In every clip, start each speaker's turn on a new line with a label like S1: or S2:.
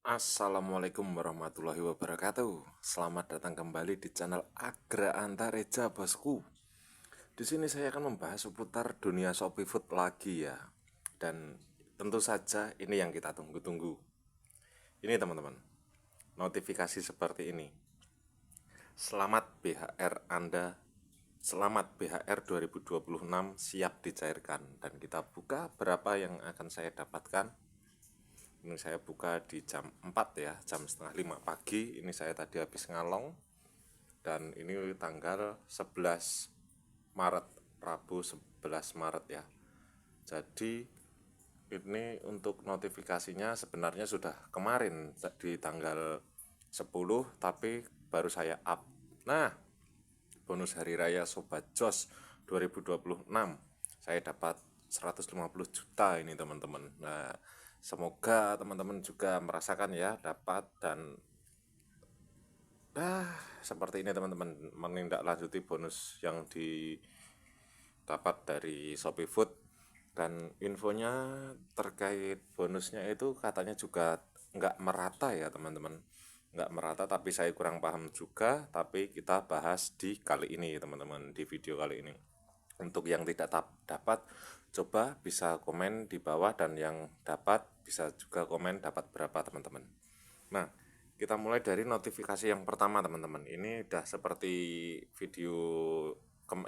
S1: Assalamualaikum warahmatullahi wabarakatuh. Selamat datang kembali di channel Agra Antareja, bosku. Di sini saya akan membahas seputar dunia Shopee Food lagi ya. Dan tentu saja ini yang kita tunggu-tunggu. Ini teman-teman, notifikasi seperti ini. Selamat BHR Anda, selamat BHR 2026 siap dicairkan. Dan kita buka berapa yang akan saya dapatkan. Ini saya buka di jam 4 ya, jam setengah 5 pagi. Ini saya tadi habis ngalong. Dan ini tanggal 11 Maret, Rabu 11 Maret ya. Jadi ini untuk notifikasinya sebenarnya sudah kemarin di tanggal 10, tapi baru saya up. Nah, bonus hari raya Sobat Jos 2026 saya dapat 150 juta ini teman-teman. Nah, semoga teman-teman juga merasakan ya, dapat. Dan seperti ini teman-teman, menindaklanjuti bonus yang didapat dari Shopee Food. Dan infonya terkait bonusnya itu katanya juga nggak merata ya teman-teman, nggak merata, tapi saya kurang paham juga. Tapi kita bahas di kali ini teman-teman, di video kali ini. Untuk yang tidak dapat, coba bisa komen di bawah, dan yang dapat bisa juga komen dapat berapa teman-teman. Nah, kita mulai dari notifikasi yang pertama teman-teman. Ini udah seperti video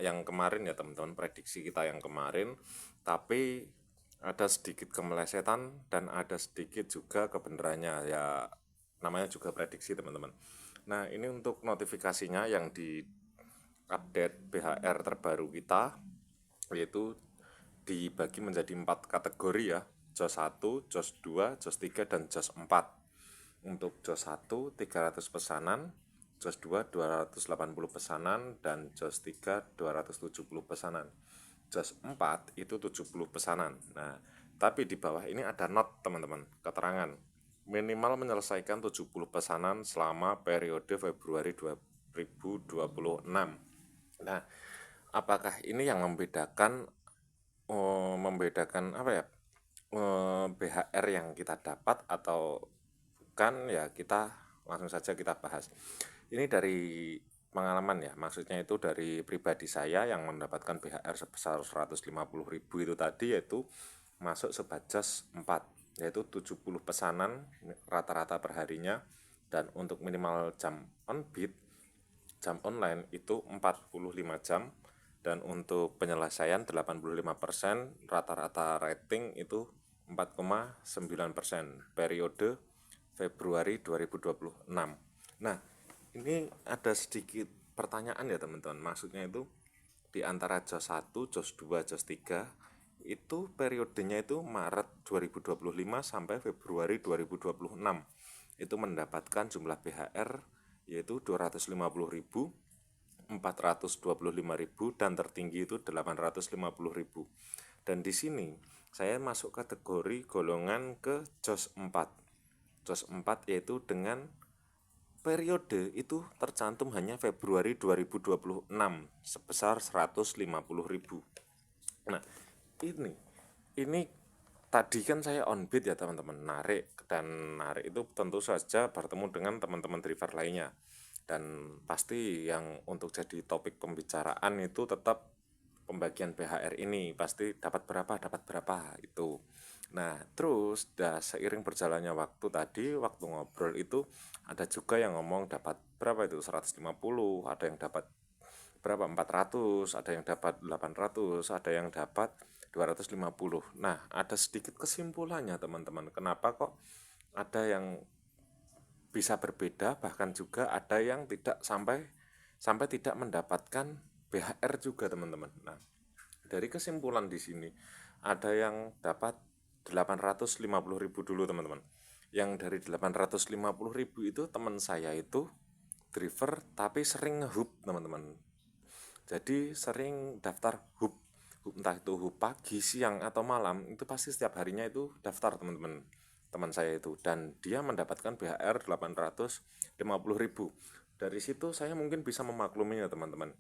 S1: yang kemarin ya teman-teman, prediksi kita yang kemarin, tapi ada sedikit kemelesetan dan ada sedikit juga kebenarannya ya, namanya juga prediksi teman-teman. Nah, ini untuk notifikasinya yang di update BHR terbaru kita, yaitu dibagi menjadi 4 kategori ya: JOS 1, JOS 2, JOS 3, dan JOS 4. Untuk JOS 1 300 pesanan, JOS 2 280 pesanan, dan JOS 3 270 pesanan. JOS 4 itu 70 pesanan. Nah, tapi di bawah ini ada not teman-teman, keterangan minimal menyelesaikan 70 pesanan selama periode Februari 2026. Nah, apakah ini yang membedakan apa ya, BHR yang kita dapat atau bukan ya? Kita langsung saja kita bahas. Ini dari pengalaman ya, maksudnya itu dari pribadi saya yang mendapatkan BHR sebesar 150.000 itu tadi, yaitu masuk sebajas 4, yaitu 70 pesanan rata-rata perharinya. Dan untuk minimal jam on beat, jam online itu 45 jam. Dan untuk penyelesaian 85%, rata-rata rating itu 4,9%, periode Februari 2026. Nah, ini ada sedikit pertanyaan ya teman-teman. Maksudnya itu di antara JOS 1, JOS 2, JOS 3 itu periodenya itu Maret 2025 sampai Februari 2026. Itu mendapatkan jumlah BHR yaitu 250.000, 425.000, dan tertinggi itu 850.000. Dan di sini saya masuk kategori golongan ke JOS 4. JOS 4 yaitu dengan periode itu tercantum hanya Februari 2026 sebesar 150.000. Nah, ini tadi kan saya on bid ya teman-teman, narik. Dan narik itu tentu saja bertemu dengan teman-teman driver lainnya. Dan pasti yang untuk jadi topik pembicaraan itu tetap pembagian BHR ini, pasti dapat berapa itu. Nah, terus seiring berjalannya waktu tadi, waktu ngobrol itu ada juga yang ngomong dapat berapa itu, 150, ada yang dapat berapa, 400, ada yang dapat 800, ada yang dapat 250. Nah, ada sedikit kesimpulannya teman-teman. Kenapa kok ada yang bisa berbeda, bahkan juga ada yang tidak sampai tidak mendapatkan BHR juga teman-teman. Nah, dari kesimpulan di sini ada yang dapat 850.000 dulu teman-teman. Yang dari 850.000 itu teman saya itu driver tapi sering ngehub teman-teman. Jadi sering daftar hub, entah itu hub pagi, siang, atau malam, itu pasti setiap harinya itu daftar teman-teman, teman saya itu. Dan dia mendapatkan BHR 850.000. Dari situ saya mungkin bisa memakluminya teman-teman,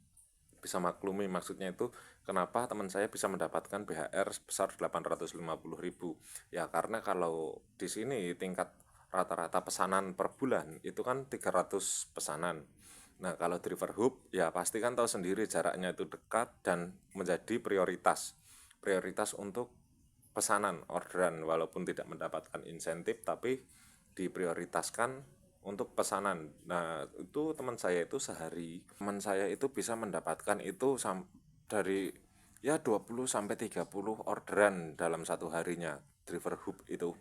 S1: bisa maklumi maksudnya itu kenapa teman saya bisa mendapatkan BHR sebesar 850.000 ya. Karena kalau di sini tingkat rata-rata pesanan per bulan itu kan 300 pesanan. Nah, kalau driver hub ya pasti kan tahu sendiri jaraknya itu dekat dan menjadi prioritas. Prioritas untuk pesanan orderan walaupun tidak mendapatkan insentif tapi diprioritaskan untuk pesanan. Nah, itu teman saya itu sehari, teman saya itu bisa mendapatkan itu dari ya 20 sampai 30 orderan dalam satu harinya driver hub itu.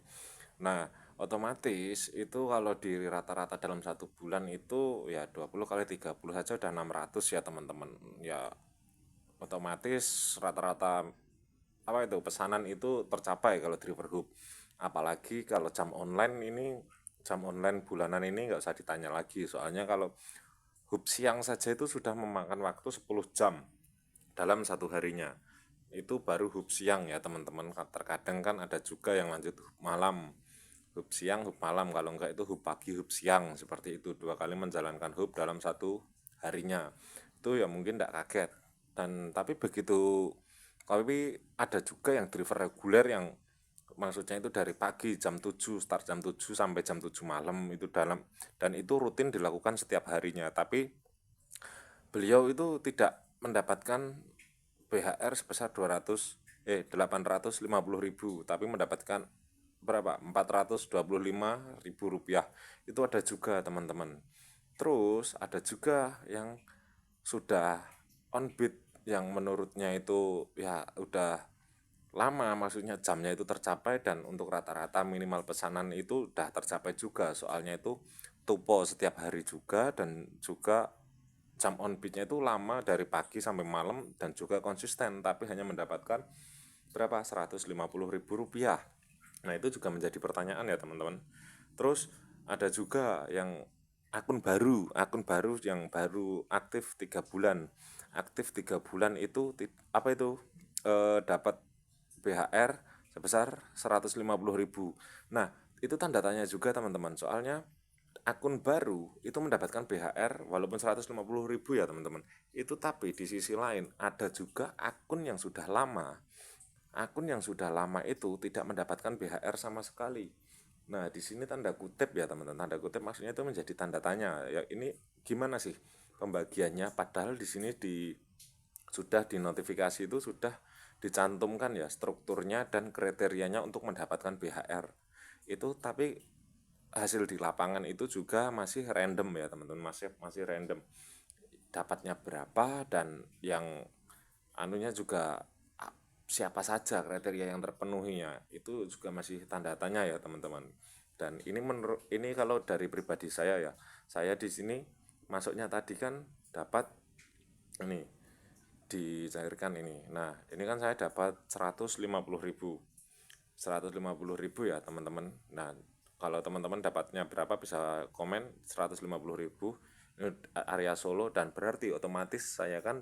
S1: Nah, otomatis itu kalau di rata-rata dalam satu bulan itu ya 20 kali 30 saja udah 600 ya teman-teman. Ya otomatis rata-rata apa itu pesanan itu tercapai kalau driver hub. Apalagi kalau jam online bulanan ini nggak usah ditanya lagi, soalnya kalau hub siang saja itu sudah memakan waktu 10 jam dalam satu harinya. Itu baru hub siang ya teman-teman. Terkadang kan ada juga yang lanjut hub malam, hub siang hub malam, kalau enggak itu hub pagi hub siang, seperti itu 2 kali menjalankan hub dalam satu harinya. Itu ya mungkin tidak kaget. Dan tapi ada juga yang driver reguler yang maksudnya itu dari pagi jam 7 start jam 7 sampai jam 7 malam itu dan itu rutin dilakukan setiap harinya, tapi beliau itu tidak mendapatkan BHR sebesar 850.000 tapi mendapatkan berapa 425.000 rupiah. Itu ada juga teman-teman. Terus ada juga yang sudah on beat yang menurutnya itu ya udah lama, maksudnya jamnya itu tercapai dan untuk rata-rata minimal pesanan itu udah tercapai juga, soalnya itu tupo setiap hari juga dan juga jam on beatnya itu lama dari pagi sampai malam dan juga konsisten, tapi hanya mendapatkan berapa 150.000 rupiah. Nah itu juga menjadi pertanyaan ya teman-teman. Terus ada juga yang akun baru yang baru aktif 3 bulan. Aktif 3 bulan itu apa itu dapat BHR sebesar 150.000. Nah itu tanda tanya juga teman-teman, soalnya akun baru itu mendapatkan BHR walaupun 150.000 ya teman-teman. Itu tapi di sisi lain ada juga akun yang sudah lama itu tidak mendapatkan BHR sama sekali. Nah, di sini tanda kutip ya teman-teman. Tanda kutip maksudnya itu menjadi tanda tanya. Ya ini gimana sih pembagiannya? Padahal di sini sudah dinotifikasi itu sudah dicantumkan ya strukturnya dan kriterianya untuk mendapatkan BHR. Itu tapi hasil di lapangan itu juga masih random ya teman-teman, masih random. Dapatnya berapa dan yang anunya juga siapa saja kriteria yang terpenuhinya itu juga masih tanda tanya ya teman-teman. Dan ini kalau dari pribadi saya ya, saya di sini masuknya tadi kan dapat ini dicairkan ini. Nah ini kan saya dapat 150.000 ya teman-teman. Nah kalau teman-teman dapatnya berapa bisa komen. 150.000 ini area Solo, dan berarti otomatis saya kan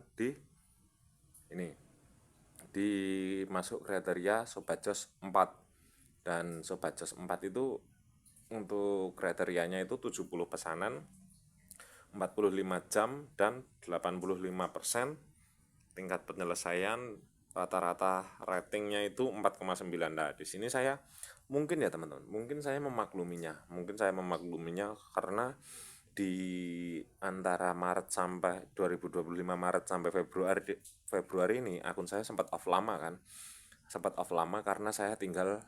S1: masuk kriteria Sobat Jos 4. Dan Sobat Jos 4 itu untuk kriterianya itu 70 pesanan, 45 jam, dan 85% tingkat penyelesaian, rata-rata ratingnya itu 4,9. Nah, di sini saya mungkin ya teman-teman, mungkin saya memakluminya karena di antara Maret sampai 2025 Maret sampai Februari ini akun saya sempat off lama karena saya tinggal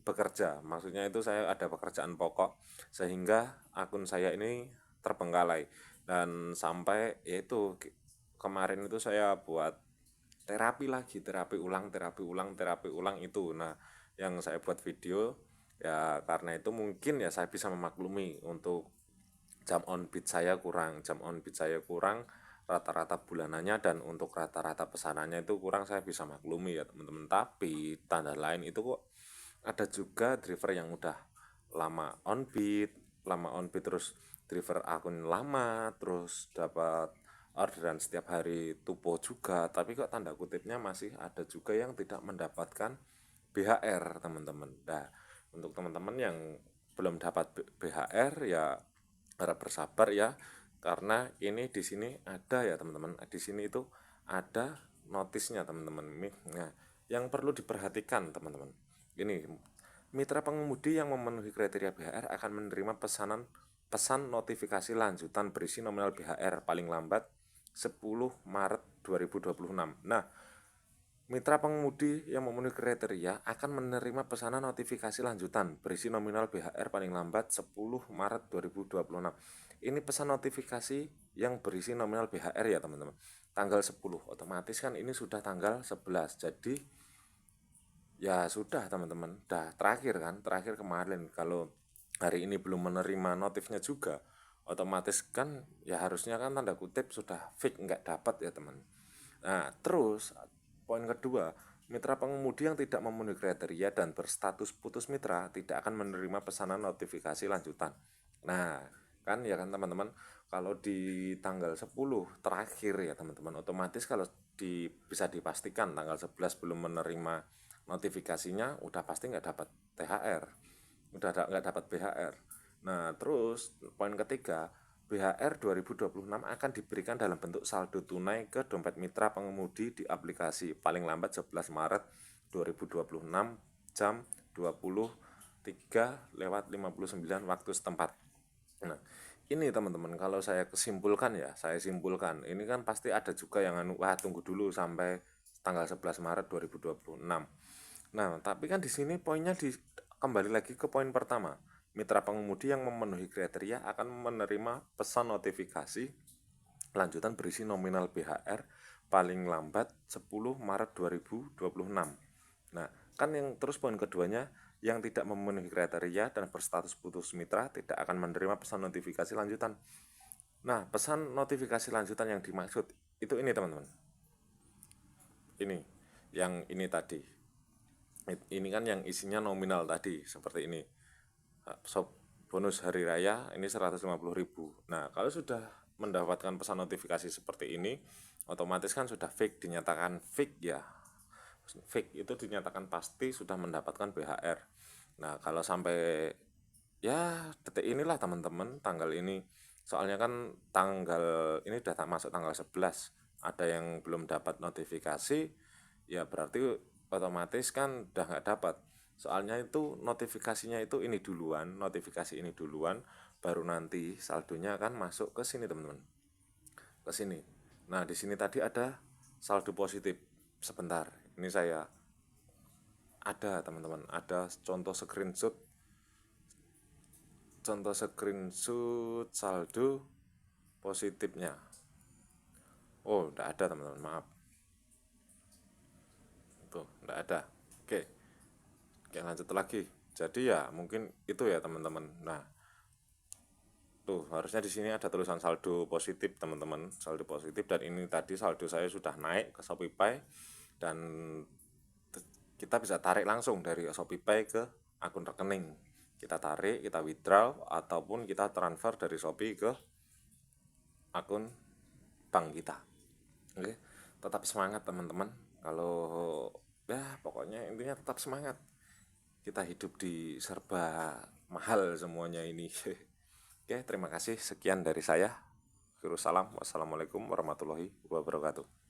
S1: bekerja, maksudnya itu saya ada pekerjaan pokok sehingga akun saya ini terbengkalai. Dan sampai yaitu kemarin itu saya buat terapi lagi, terapi ulang itu. Nah yang saya buat video ya karena itu mungkin ya saya bisa memaklumi untuk jam on beat saya kurang rata-rata bulanannya, dan untuk rata-rata pesanannya itu kurang, saya bisa maklumi ya teman-teman. Tapi tanda lain itu kok ada juga driver yang udah lama on beat terus driver akun lama terus dapat orderan setiap hari tupo juga, tapi kok tanda kutipnya masih ada juga yang tidak mendapatkan BHR teman-teman. Nah untuk teman-teman yang belum dapat BHR ya harap bersabar ya, karena ini di sini ada ya teman-teman, di sini itu ada notisnya teman-teman. Nah yang perlu diperhatikan teman-teman, ini Mitra pengemudi yang memenuhi kriteria BHR akan menerima pesan notifikasi lanjutan berisi nominal BHR paling lambat 10 Maret 2026. Nah, mitra pengemudi yang memenuhi kriteria akan menerima pesanan notifikasi lanjutan berisi nominal BHR paling lambat 10 Maret 2026. Ini pesan notifikasi yang berisi nominal BHR ya teman-teman. Tanggal 10, otomatis kan ini sudah tanggal 11. Jadi ya sudah teman-teman, terakhir kemarin. Kalau hari ini belum menerima notifnya juga, otomatis kan ya harusnya kan tanda kutip sudah fix nggak dapat ya teman. Nah terus poin kedua, mitra pengemudi yang tidak memenuhi kriteria dan berstatus putus mitra tidak akan menerima pesanan notifikasi lanjutan. Nah kan ya kan teman-teman, kalau di tanggal 10 terakhir ya teman-teman, otomatis kalau bisa dipastikan tanggal 11 belum menerima notifikasinya, udah pasti nggak dapat THR, nggak dapat BHR. Nah terus poin ketiga, BHR 2026 akan diberikan dalam bentuk saldo tunai ke dompet mitra pengemudi di aplikasi paling lambat 11 Maret 2026 jam 23:59 waktu setempat. Nah, ini teman-teman, kalau saya simpulkan, ini kan pasti ada juga yang tunggu dulu sampai tanggal 11 Maret 2026. Nah, tapi kan di sini poinnya kembali lagi ke poin pertama. Mitra pengemudi yang memenuhi kriteria akan menerima pesan notifikasi lanjutan berisi nominal BHR paling lambat 10 Maret 2026. Nah, kan yang terus poin keduanya, yang tidak memenuhi kriteria dan berstatus putus mitra tidak akan menerima pesan notifikasi lanjutan. Nah, pesan notifikasi lanjutan yang dimaksud itu ini teman-teman. Ini, yang ini tadi. Ini kan yang isinya nominal tadi, seperti ini. Bonus hari raya ini 150.000. Nah, kalau sudah mendapatkan pesan notifikasi seperti ini, otomatis kan sudah dinyatakan fake ya. Fake itu dinyatakan pasti sudah mendapatkan BHR. Nah, kalau sampai ya detik inilah teman-teman, tanggal ini, soalnya kan tanggal ini udah masuk tanggal 11, ada yang belum dapat notifikasi, ya berarti otomatis kan udah nggak dapat. Soalnya itu notifikasinya itu notifikasi ini duluan, baru nanti saldonya akan masuk ke sini teman-teman, ke sini. Nah di sini tadi ada saldo positif. Sebentar, ini saya ada teman-teman, ada contoh screenshot saldo positifnya. Oh, enggak ada teman-teman, maaf. Tuh, enggak ada. Oke. Oke, lanjut lagi. Jadi ya mungkin itu ya teman-teman. Nah, tuh harusnya di sini ada tulisan saldo positif teman-teman, saldo positif, dan ini tadi saldo saya sudah naik ke Shopee dan kita bisa tarik langsung dari Shopee ke akun rekening. Kita tarik, kita withdraw ataupun kita transfer dari Shopee ke akun bank kita. Oke, tetap semangat teman-teman. Kalau ya pokoknya intinya tetap semangat. Kita hidup di serba mahal semuanya ini. Oke, terima kasih. Sekian dari saya. Salam. Wassalamualaikum warahmatullahi wabarakatuh.